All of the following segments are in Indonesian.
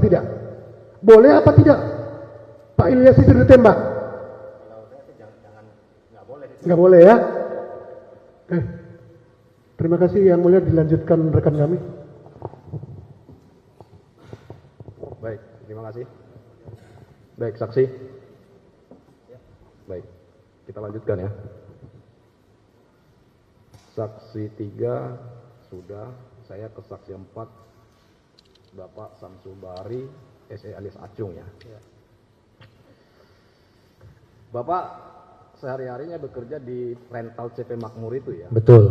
tidak? Boleh apa tidak? Pak Ilyas itu ditembak? Kalau saya sih jangan nggak boleh. Nggak boleh ya? Terima kasih yang mulia, dilanjutkan rekan kami. Baik, terima kasih. Baik, saksi. Baik, kita lanjutkan ya. Saksi 3 sudah, saya ke saksi 4, Bapak Samsul Bahari, SE alias Acung ya. Bapak sehari-harinya bekerja di rental CP Makmur itu ya? Betul.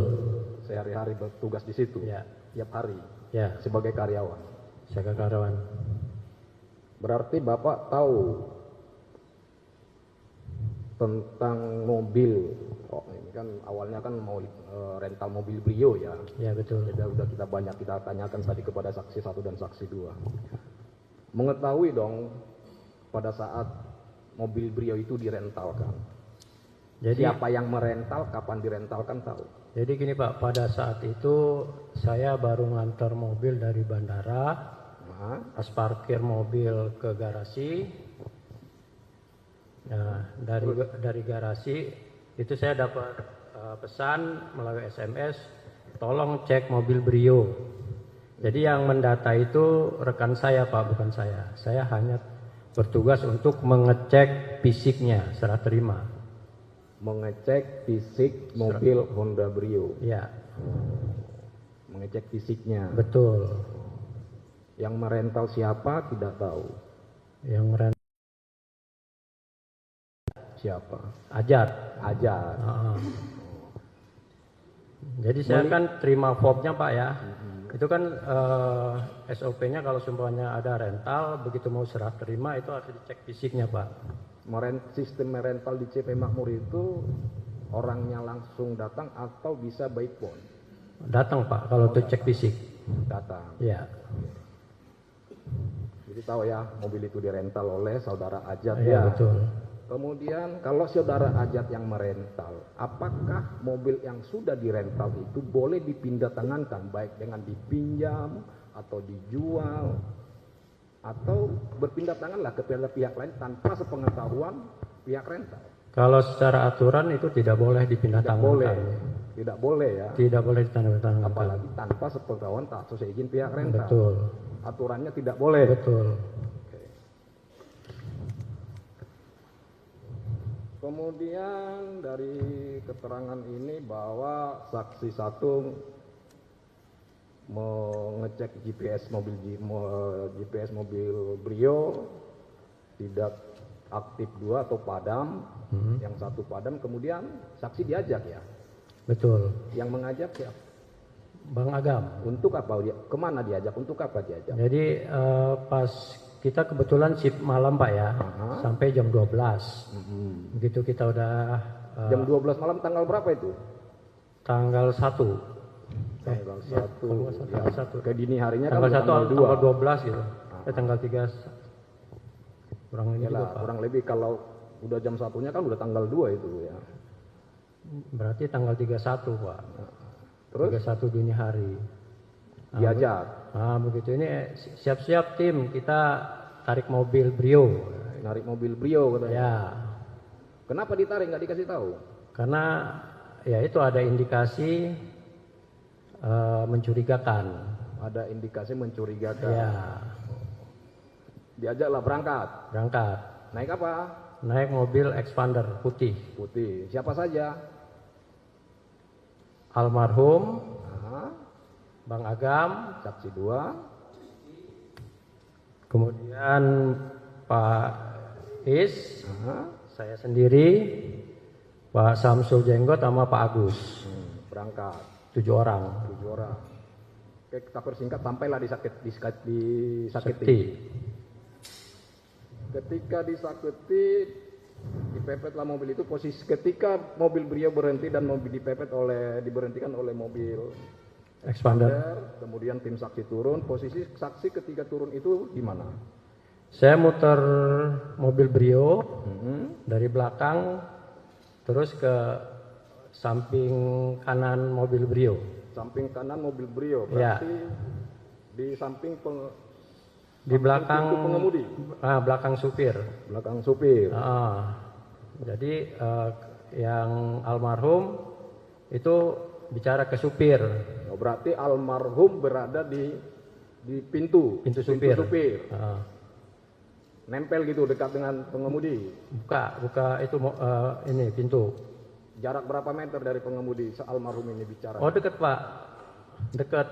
Sehari-hari bertugas di situ? Ya. Tiap hari? Ya, Sebagai karyawan? saya karyawan. Berarti Bapak tahu tentang mobil. Oh, ini kan awalnya kan mau rental mobil Brio ya. Ya, betul. Jadi udah kita tanyakan tadi kepada saksi 1 dan saksi 2. Mengetahui dong pada saat mobil Brio itu direntalkan. Jadi Siapa yang merental, kapan direntalkan tahu. Jadi gini Pak, pada saat itu saya baru ngantar mobil dari bandara, pas parkir mobil ke garasi. Nah, dari garasi itu saya dapat pesan melalui SMS, tolong cek mobil Brio. Jadi yang mendata itu rekan saya Pak, bukan saya. Saya hanya bertugas untuk mengecek fisiknya, serah terima. Mengecek fisik mobil Honda Brio. Ya, Mengecek fisiknya. betul. Yang merental siapa tidak tahu. Yang merental Siapa? Ajar. Ajar. Jadi saya kan terima formnya Pak ya. Itu kan SOP-nya kalau semuanya ada rental, begitu mau serah terima itu harus dicek fisiknya Pak. Sistem merental di CP Makmur itu orangnya langsung datang atau bisa by phone? Datang Pak kalau untuk cek fisik. Datang. Ya. Jadi tahu ya mobil itu dirental oleh saudara Ajat Ya, ya. betul. Kemudian kalau saudara Ajat yang merental, apakah mobil yang sudah dirental itu boleh dipindah tangankan baik dengan dipinjam atau dijual atau berpindah tanganlah kepada pihak lain tanpa sepengetahuan pihak rental? Kalau secara aturan itu tidak boleh dipindah Tidak tangankan. boleh. Tidak boleh ya. Tidak boleh ditanda-tangankan. Apalagi tanpa sepengetahuan tak sesuai izin pihak rental. Betul. Aturannya tidak boleh. Betul. Kemudian dari keterangan ini bahwa saksi 1 mengecek GPS mobil Brio tidak aktif 2 atau padam. Yang 1 padam, kemudian saksi diajak ya. Betul. Yang mengajak ya Bang Agam. untuk apa dia? Kemana diajak? Untuk apa diajak? Jadi pas kita kebetulan shift malam Pak ya, sampai jam 12. Begitu kita udah Jam 12 malam tanggal berapa itu? tanggal 1. Tanggal 1. Tanggal 1. Ke dini harinya Tanggal kan 1 tanggal 2. tanggal 12 gitu. Tanggal 3 kurang ini juga Pak. Kurang lebih kalau udah jam 1-nya kan udah tanggal 2 itu ya. Berarti tanggal 31 Pak. Terus 31 dini hari. diajak. Nah begitu ini siap-siap tim, kita tarik mobil Brio. Narik mobil Brio katanya. Ya, Kenapa ditarik nggak dikasih tahu? karena ya itu ada indikasi mencurigakan. Ada indikasi mencurigakan. Ya, Diajaklah berangkat. berangkat. Naik apa? Naik mobil Expander putih. Putih. Siapa saja? Almarhum Nah, Bang Agam, saksi 2. kemudian Pak Is, Nah, saya sendiri, Pak Samsul Jenggot sama Pak Agus. berangkat. 7 orang. 7 orang. Oke, kita persingkat sampailah di Saketi. Sekti. Ketika disaketi, dipepetlah mobil itu. Posisi ketika mobil Brio berhenti dan mobil diberhentikan oleh mobil Expander. kemudian tim saksi turun. Posisi saksi ketika turun itu di mana? Saya muter mobil Brio dari belakang terus ke samping kanan mobil Brio. Samping kanan mobil Brio, Ya. berarti di samping Di belakang pintu pengemudi, belakang supir. belakang supir. Jadi yang almarhum itu bicara ke supir. Oh, berarti almarhum berada di pintu Supir. Nempel gitu dekat dengan pengemudi. Buka itu ini pintu. Jarak berapa meter dari pengemudi almarhum ini bicara? Oh, dekat Pak. Dekat.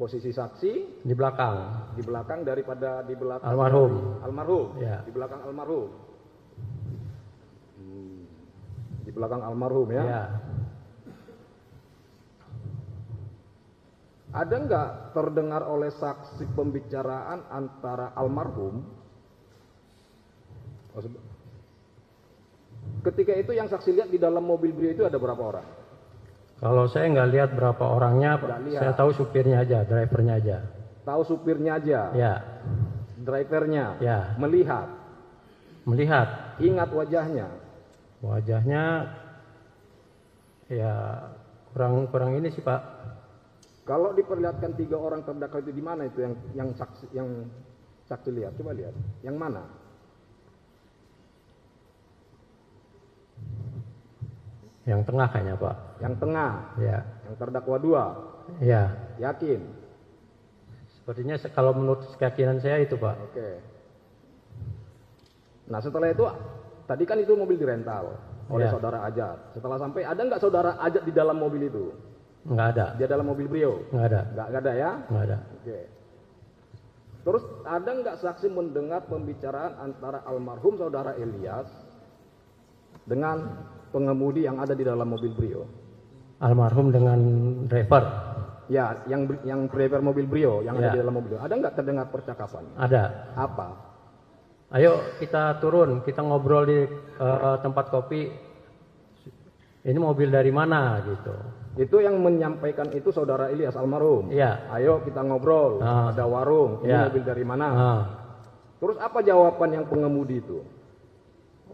Posisi saksi Di belakang. di belakang di belakang Almarhum. Almarhum. Ya. Di belakang almarhum. Di belakang almarhum ya. Ya. Ada nggak terdengar oleh saksi pembicaraan antara almarhum? Ketika itu yang saksi lihat di dalam mobil Brio itu ada berapa orang? Kalau saya nggak lihat berapa orangnya, Nggak lihat. saya tahu supirnya aja, drivernya aja. Tahu supirnya aja, Ya, drivernya, ya. melihat, Melihat ingat wajahnya. wajahnya, ya kurang ini sih Pak. Kalau diperlihatkan 3 orang terdakwa itu di mana itu yang saksi lihat? Coba lihat. Yang mana? Yang tengah kayaknya Pak. Yang tengah. Ya, Yang terdakwa 2. ya. Yakin? Sepertinya kalau menurut keyakinan saya itu Pak. Oke. Nah setelah itu, tadi kan itu mobil dirental oleh Ya. saudara Ajat. Setelah sampai, ada nggak saudara Ajat di dalam mobil itu? Nggak ada, Di dalam mobil Brio? nggak ada, Nggak ada ya? nggak ada. Oke. Terus ada nggak saksi mendengar pembicaraan antara almarhum saudara Ilyas dengan pengemudi yang ada di dalam mobil Brio? Almarhum dengan driver. Ya, yang driver mobil Brio yang ada Ya. di dalam mobil. Ada nggak terdengar percakapan? Ada. Apa? Ayo kita turun, kita ngobrol di tempat kopi. Ini mobil dari mana gitu. Itu yang menyampaikan itu saudara Ilyas almarhum. Iya. Ayo kita ngobrol. Ada warung. Ini Ya. mobil dari mana? Ah. Terus apa jawaban yang pengemudi itu?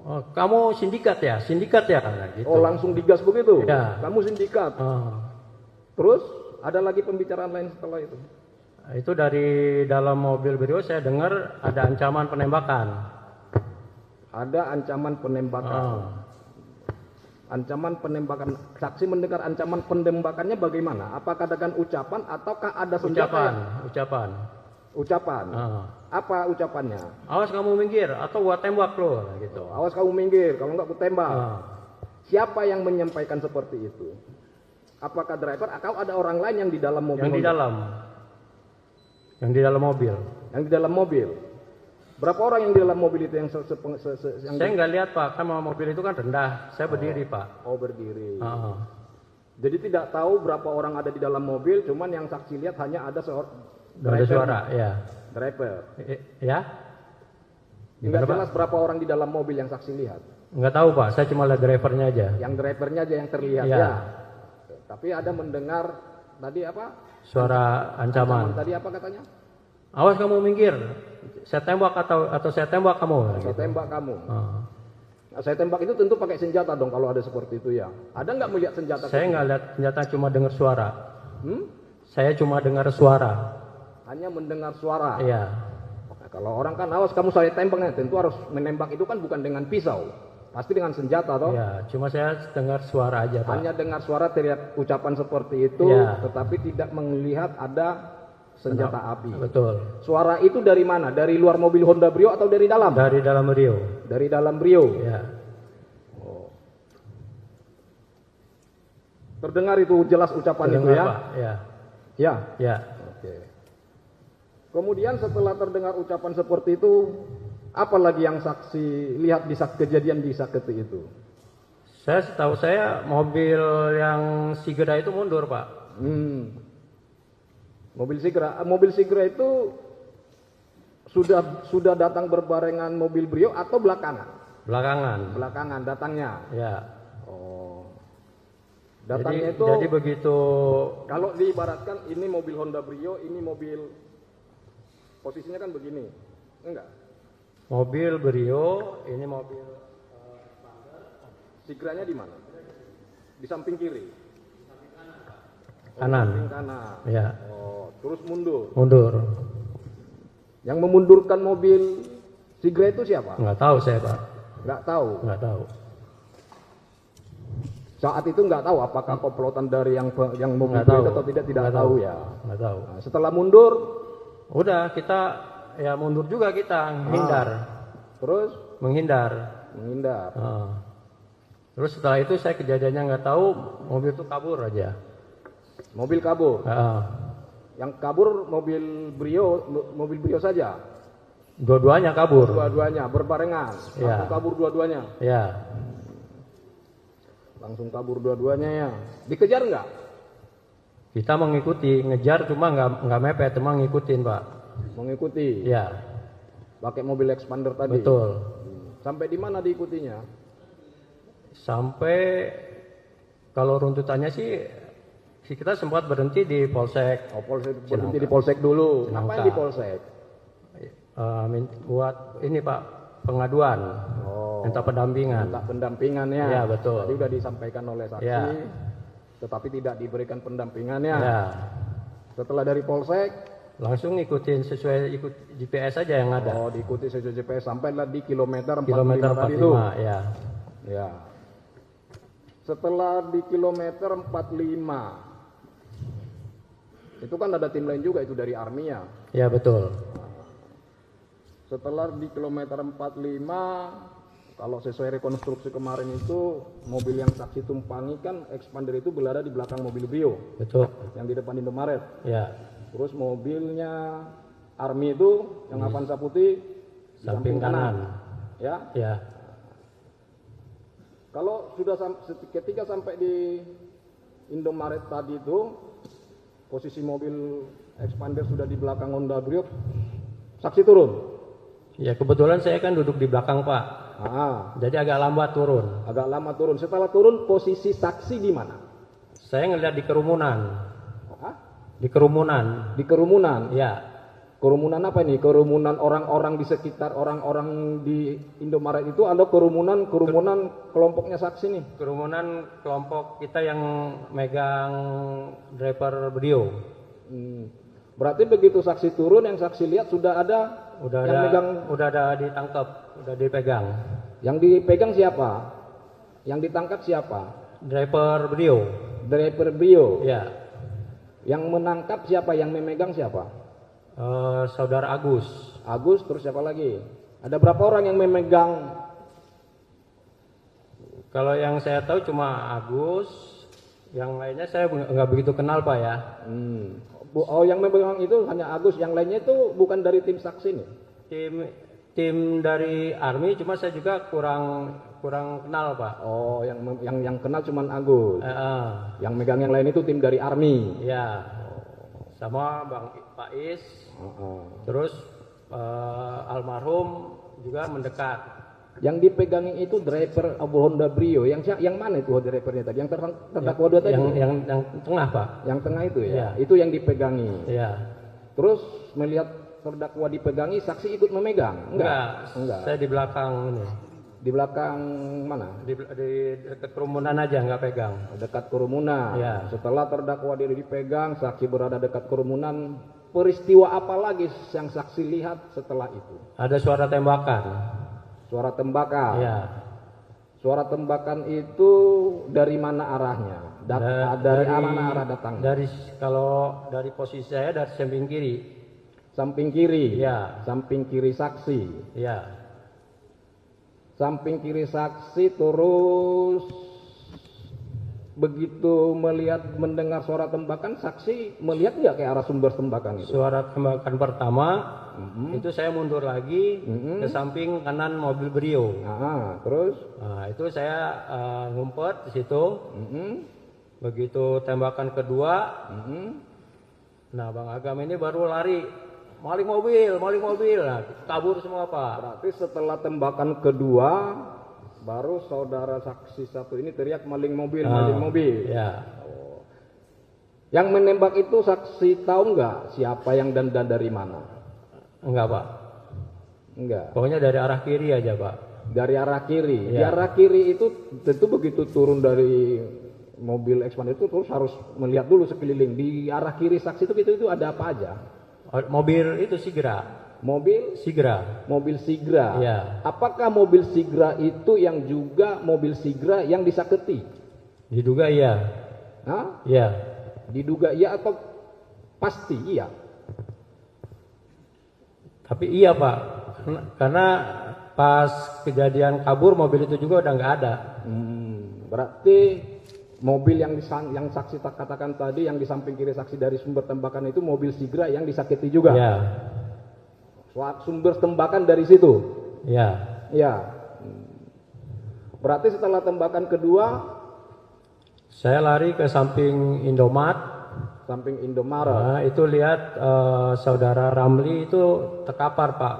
Oh, kamu sindikat ya? Sindikat ya? Gitu. Oh langsung digas begitu? Ya. Kamu sindikat. Ah. Terus ada lagi pembicaraan lain setelah itu? Itu dari dalam mobil Brio saya dengar ada ancaman penembakan. Ada ancaman penembakan. Ah. Ancaman penembakan. Saksi mendengar ancaman penembakannya bagaimana? Apakah dengan ucapan ataukah ada senjata? Ucapan. Ucapan. Ah. Apa ucapannya? Awas kamu minggir atau gua tembak lo gitu. Awas kamu minggir, kalau enggak aku tembak. Ah. Siapa yang menyampaikan seperti itu? Apakah driver atau ada orang lain yang di dalam mobil? Yang di dalam mobil. Yang di dalam mobil. Berapa orang yang di dalam mobil itu yang Saya nggak lihat Pak, kan mobil itu kan rendah. Saya berdiri Pak. Oh berdiri. Ah. Jadi tidak tahu berapa orang ada di dalam mobil, cuman yang saksi lihat hanya ada seorang Ada suara, ya. driver. Ya? Enggak Gimana, Pak? jelas berapa orang di dalam mobil yang saksi lihat. Nggak tahu Pak, saya cuma lihat drivernya aja. Yang drivernya aja yang terlihat Iya. ya. Tapi ada mendengar tadi apa? Suara ancaman. Tadi apa katanya? Awas kamu minggir. Saya tembak atau saya tembak kamu. Saya tembak kamu. Ah. Nah, saya tembak itu tentu pakai senjata dong kalau ada seperti itu ya. Ada nggak melihat senjata? Saya nggak lihat senjata, cuma dengar suara. Hmm? Saya cuma dengar suara. Hanya mendengar suara. Iya. Nah, kalau orang kan awas kamu saya tembaknya, tentu harus menembak itu kan bukan dengan pisau, pasti dengan senjata toh. Iya, cuma saya dengar suara aja Pak. Hanya dengar suara teriak ucapan seperti itu, Iya. tetapi tidak melihat ada senjata api. Betul. Suara itu dari mana? Dari luar mobil Honda Brio atau dari dalam? Dari dalam Rio. Dari dalam Brio. Ya. Terdengar itu jelas ucapan itu ya? Pak. Ya. Ya. Ya. Oke. Kemudian setelah terdengar ucapan seperti itu, apa lagi yang saksi lihat di saat kejadian di Saketi itu? Setahu saya mobil yang Sigra itu mundur Pak. Mobil Sigra itu sudah datang berbarengan mobil Brio atau belakangan? Belakangan. Belakangan datangnya. Ya. Oh. Datangnya itu Jadi begitu. kalau diibaratkan ini mobil Honda Brio, ini mobil posisinya kan begini. Enggak. Mobil Brio, ini mobil Sigranya di mana? Di samping kiri. kanan. Samping kanan. Ya. Oh, terus mundur. Mundur. Yang memundurkan mobil Sigra itu siapa? Nggak tahu saya Pak. Nggak tahu. Nggak tahu. Saat itu nggak tahu apakah komplotan dari yang mobil Nggak tahu. itu atau tidak Nggak tahu ya. Nggak tahu. Nah, setelah mundur, Udah kita ya mundur juga kita menghindar. terus Menghindar. menghindar. Terus setelah itu saya kejadiannya nggak tahu, mobil itu kabur aja. Mobil kabur. Heeh. Yang kabur mobil Brio saja. Dua-duanya kabur. Dua-duanya berbarengan. Ya. Langsung kabur dua-duanya. Ya. Langsung kabur dua-duanya ya. Dikejar nggak? Kita mengikuti, ngejar cuma nggak mepet, cuma ngikutin Pak. Mengikuti. Ya. Pakai mobil expander tadi. Betul. Sampai di mana diikutinya? Sampai kalau runtutannya sih kita sempat berhenti di Polsek. Oh, Polsek, berhenti di Polsek dulu. Cinangka. Ngapain di Polsek? Buat ini Pak, pengaduan. Minta pendampingan. Minta pendampingannya. Ya, betul. Tadi sudah disampaikan oleh saksi, Ya. tetapi tidak diberikan pendampingannya. Ya. Setelah dari Polsek, Langsung ngikutin sesuai ikut GPS aja yang ada. oh diikuti sesuai GPS sampailah di kilometer 45 Kilometer tadi itu. 45, ya. Ya. Setelah di kilometer 45, itu kan ada tim lain juga itu dari Armia. Ya, betul. Setelah di kilometer 45, kalau sesuai rekonstruksi kemarin itu mobil yang saksi tumpangi kan expander itu berada di belakang mobil Brio Betul. yang di depan Indomaret. Ya. Terus mobilnya Army itu yang Avanza putih di Samping kanan. Ya. Ya. Kalau sudah ketika sampai di Indomaret tadi itu posisi mobil expander sudah di belakang Honda Brio, saksi turun. Ya, kebetulan saya kan duduk di belakang Pak. Jadi agak lambat turun. Agak lama turun. Setelah turun posisi saksi di mana? Saya ngeliat di kerumunan. Hah? Di kerumunan. Di kerumunan. Ya. Kerumunan apa ini? Kerumunan orang-orang di sekitar orang-orang di Indomaret itu ada kerumunan kelompoknya saksi nih. Kerumunan kelompok kita yang megang driver Brio. Berarti begitu saksi turun yang saksi lihat sudah ada Udah ada ditangkap, udah dipegang. Yang dipegang siapa? Yang ditangkap siapa? Driver Brio. Driver Brio. Ya. Yang menangkap siapa? Yang memegang siapa? Saudara Agus. Agus, terus siapa lagi? Ada berapa orang yang memegang? Kalau yang saya tahu cuma Agus, yang lainnya saya nggak begitu kenal Pak ya. Oh, yang memegang itu hanya Agus, yang lainnya itu bukan dari tim saksi nih? Tim dari Army, cuma saya juga kurang kenal Pak. Oh, yang kenal cuma Agus. Yang megang yang lain itu tim dari Army. Ya. Sama Bang Faiz. Terus almarhum juga mendekat. Yang dipegangi itu driver Honda Brio. Yang mana itu drivernya tadi? Yang terdakwa dua tadi? Yang tengah Pak. Yang tengah itu ya? Ya. Itu yang dipegangi. Ya. Terus melihat terdakwa dipegangi, saksi ikut memegang? Enggak. Saya di belakang ini. Di belakang mana? Di dekat kerumunan aja, nggak pegang. Dekat kerumunan. Ya. Setelah terdakwa dipegang, saksi berada dekat kerumunan. Peristiwa apa lagi yang saksi lihat setelah itu? Ada suara tembakan. Suara tembakan. Ya. Suara tembakan itu dari mana arahnya? Dari mana arah datangnya? Kalau dari posisi saya dari samping kiri. Samping kiri. Ya. Samping kiri saksi. Ya. Samping kiri saksi terus begitu mendengar suara tembakan, saksi melihat nggak ke arah sumber tembakan itu? Suara tembakan pertama itu saya mundur lagi ke samping kanan mobil Brio. Terus? Nah, itu saya ngumpet di situ. Begitu tembakan kedua, nah Bang Agam ini baru lari, maling mobil, nah, kabur semua Pak. Berarti setelah tembakan kedua, baru saudara saksi satu ini teriak maling mobil. Ya. Yang menembak itu saksi tahu nggak siapa yang dan dari mana? Enggak Pak. Enggak. Pokoknya dari arah kiri aja Pak. Dari arah kiri. Ya. Di arah kiri itu tentu begitu turun dari mobil expander itu terus harus melihat dulu sekeliling. Di arah kiri saksi itu ada apa aja? Mobil itu Sigra. Mobil Sigra. mobil Sigra. Iya. Apakah mobil Sigra itu yang juga mobil Sigra yang disaketi? Diduga iya. Hah? Iya. Diduga iya atau pasti iya? Tapi iya Pak, karena pas kejadian kabur mobil itu juga udah nggak ada. Berarti mobil yang saksi katakan tadi yang di samping kiri saksi dari sumber tembakan itu mobil Sigra yang disakiti juga. Iya. Sumber tembakan dari situ. Iya. Ya. Berarti setelah tembakan kedua, Saya lari ke samping Indomaret. samping Indomaret. Nah, itu lihat saudara Ramli itu terkapar Pak,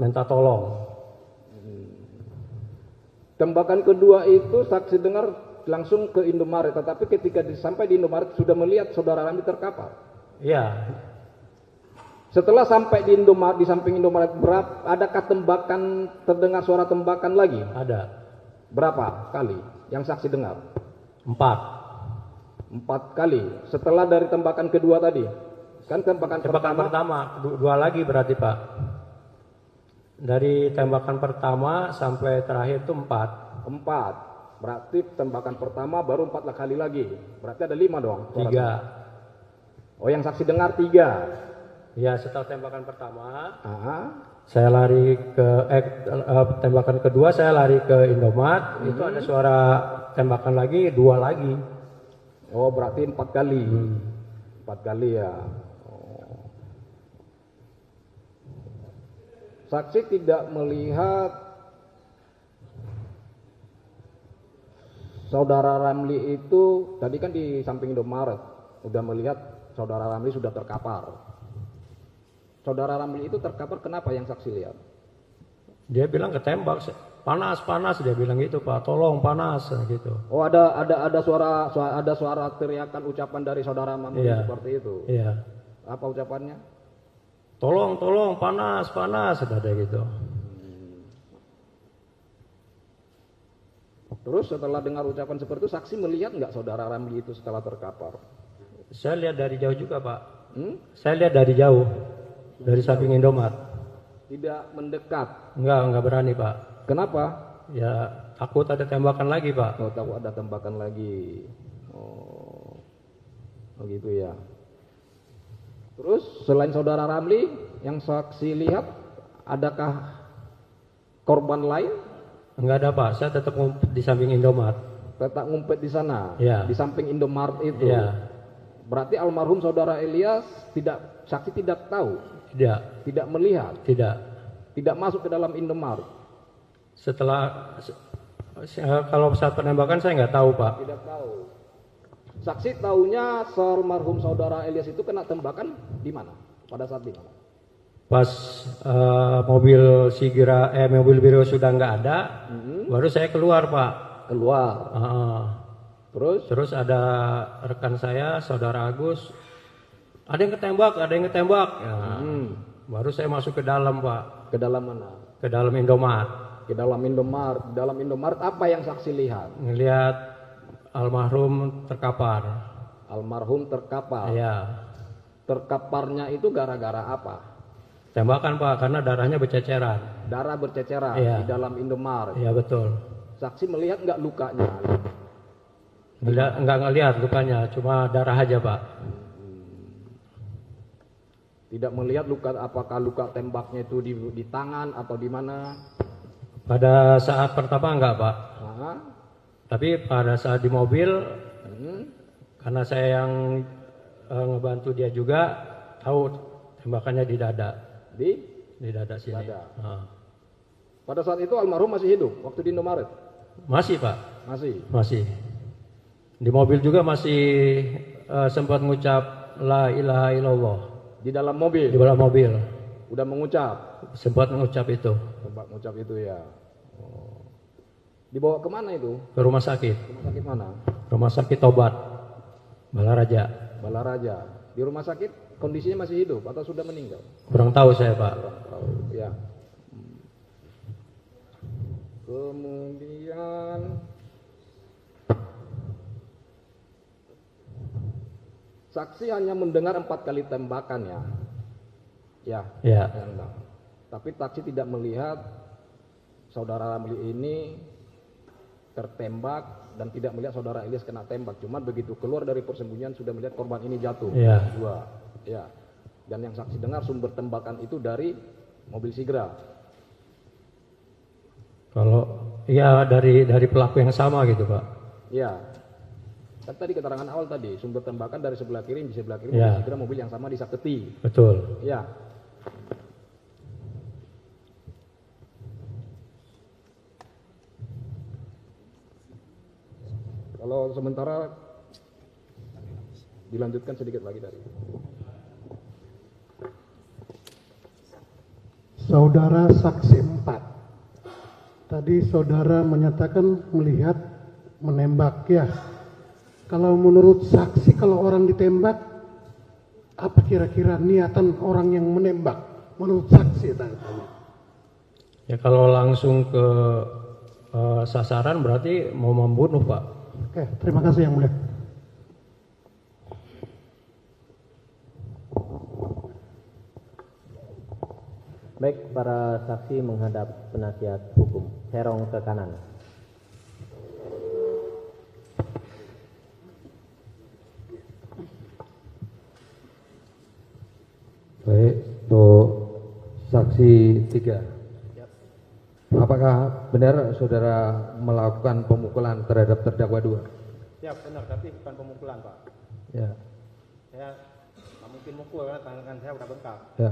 minta tolong. Tembakan kedua itu saksi dengar langsung ke Indomaret, tetapi ketika sampai di Indomaret sudah melihat saudara Ramli terkapar. Iya. Setelah sampai di Indomaret, di samping Indomaret, adakah tembakan, terdengar suara tembakan lagi? Ada. Berapa kali yang saksi dengar? 4. 4 kali. Setelah dari tembakan kedua tadi, kan tembakan pertama, dua lagi berarti Pak. Dari tembakan pertama sampai terakhir itu 4. 4. Berarti tembakan pertama baru 4 kali lagi. Berarti ada 5 dong. 3. Oh, yang saksi dengar 3. Ya, setelah tembakan pertama, Aha. saya lari ke tembakan kedua saya lari ke Indomaret. Itu ada suara tembakan lagi, 2 lagi. Oh, berarti 4 kali. 4 kali ya. Oh. Saksi tidak melihat saudara Ramli itu, tadi kan di samping Indomaret, udah melihat saudara Ramli sudah terkapar. Saudara Ramli itu terkapar kenapa yang saksi lihat? Dia bilang ketembak, panas dia bilang gitu Pak, tolong panas gitu. Oh, ada suara teriakan ucapan dari saudara Ramli seperti itu. Iya. Apa ucapannya? Tolong panas ada gitu. Terus setelah dengar ucapan seperti itu, saksi melihat nggak saudara Ramli itu setelah terkapar? Saya lihat dari jauh juga Pak. Saya lihat dari jauh, dari samping Indomaret. Tidak mendekat. Enggak berani Pak. Kenapa? Ya takut ada tembakan lagi Pak. Oh, tahu ada tembakan lagi. Oh, begitu ya. Terus selain saudara Ramli yang saksi lihat, adakah korban lain? Enggak ada Pak, saya tetap ngumpet di samping Indomaret. Tetap ngumpet di sana, Ya. di samping Indomaret itu. Iya. Berarti almarhum saudara Elias saksi tidak tahu, tidak melihat, tidak masuk ke dalam Indomaret. Setelah kalau saat penembakan saya nggak tahu Pak. Tidak tahu. Saksi tahunya almarhum saudara Elias itu kena tembakan di mana? Pada saat di mana? Pas mobil mobil biru sudah nggak ada, baru saya keluar Pak. Keluar. Terus ada rekan saya, saudara Agus, ada yang ketembak. Ya, baru saya masuk ke dalam Pak. Ke dalam mana? Ke dalam Indomaret. Ke dalam Indomaret. Dalam Indomaret apa yang saksi lihat? Ngelihat almarhum terkapar. Almarhum terkapar. Iya. Terkaparnya itu gara-gara apa? Tembakan Pak, karena darahnya berceceran. Darah berceceran Iya. di dalam Indomaret. Iya betul. Saksi melihat nggak lukanya? Nggak ngelihat lukanya, cuma darah aja Pak. Tidak melihat luka, apakah luka tembaknya itu di tangan atau di mana? Pada saat pertama enggak Pak. Nah, Tapi pada saat di mobil, karena saya yang ngebantu dia juga, tahu tembakannya di dada. Di dada sini. Dada. Nah. Pada saat itu almarhum masih hidup waktu di Indomaret? Masih Pak. Masih. Di mobil juga masih sempat mengucap la ilaha illallah. Di dalam mobil? Di dalam mobil. Udah mengucap? Sempat mengucap itu. Sempat mengucap itu ya. Oh. Dibawa kemana itu? Ke rumah sakit. Rumah sakit mana? Rumah sakit Tobat. Balaraja. Balaraja. Di rumah sakit kondisinya masih hidup atau sudah meninggal? Kurang tahu saya Pak. Kurang tahu. Ya. Kemudian saksi hanya mendengar 4 kali tembakan ya. Ya. Ya. Tapi saksi tidak melihat saudara Ramli ini tertembak dan tidak melihat saudara Ilyas kena tembak. Cuma begitu keluar dari persembunyian sudah melihat korban ini jatuh. Iya. Dua. Ya. Dan yang saksi dengar sumber tembakan itu dari mobil Sigra. Kalau ya dari pelaku yang sama gitu Pak. Ya. Kan tadi keterangan awal tadi sumber tembakan dari sebelah kiri, di sebelah kiri Ya. mobil Sigra, mobil yang sama disaketi. Betul. Ya. Kalau sementara dilanjutkan sedikit lagi dari Saudara saksi 4. Tadi saudara menyatakan melihat menembak ya. Kalau menurut saksi kalau orang ditembak, apa kira-kira niatan orang yang menembak? Menurut saksi tanya. Ya kalau langsung ke sasaran berarti mau membunuh Pak. Oke, terima kasih yang mulia. Baik, para saksi menghadap penasihat hukum. Serong ke kanan. Baik, untuk saksi 3. Apakah benar saudara melakukan pemukulan terhadap terdakwa 2? Ya benar, tapi bukan pemukulan Pak. Ya, Saya nggak mungkin mukul karena tangan saya udah bengkak. ya.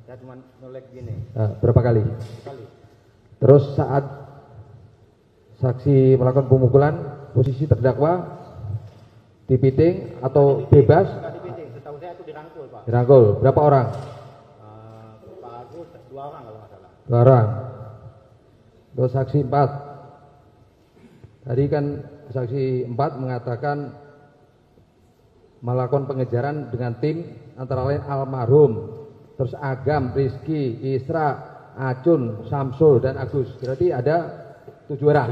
Saya cuma nolek gini Berapa kali? sekali. Terus saat saksi melakukan pemukulan, posisi terdakwa dipiting atau bebas? Nggak dipiting, setahu saya itu dirangkul Pak. Dirangkul. Berapa orang? Pak Agus 2 orang kalau nggak salah. 2 orang. Untuk saksi 4. Tadi kan saksi 4 mengatakan melakukan pengejaran dengan tim antara lain almarhum, terus Agam, Rizky, Isra, Acun, Samsul, dan Agus. Berarti ada 7 orang.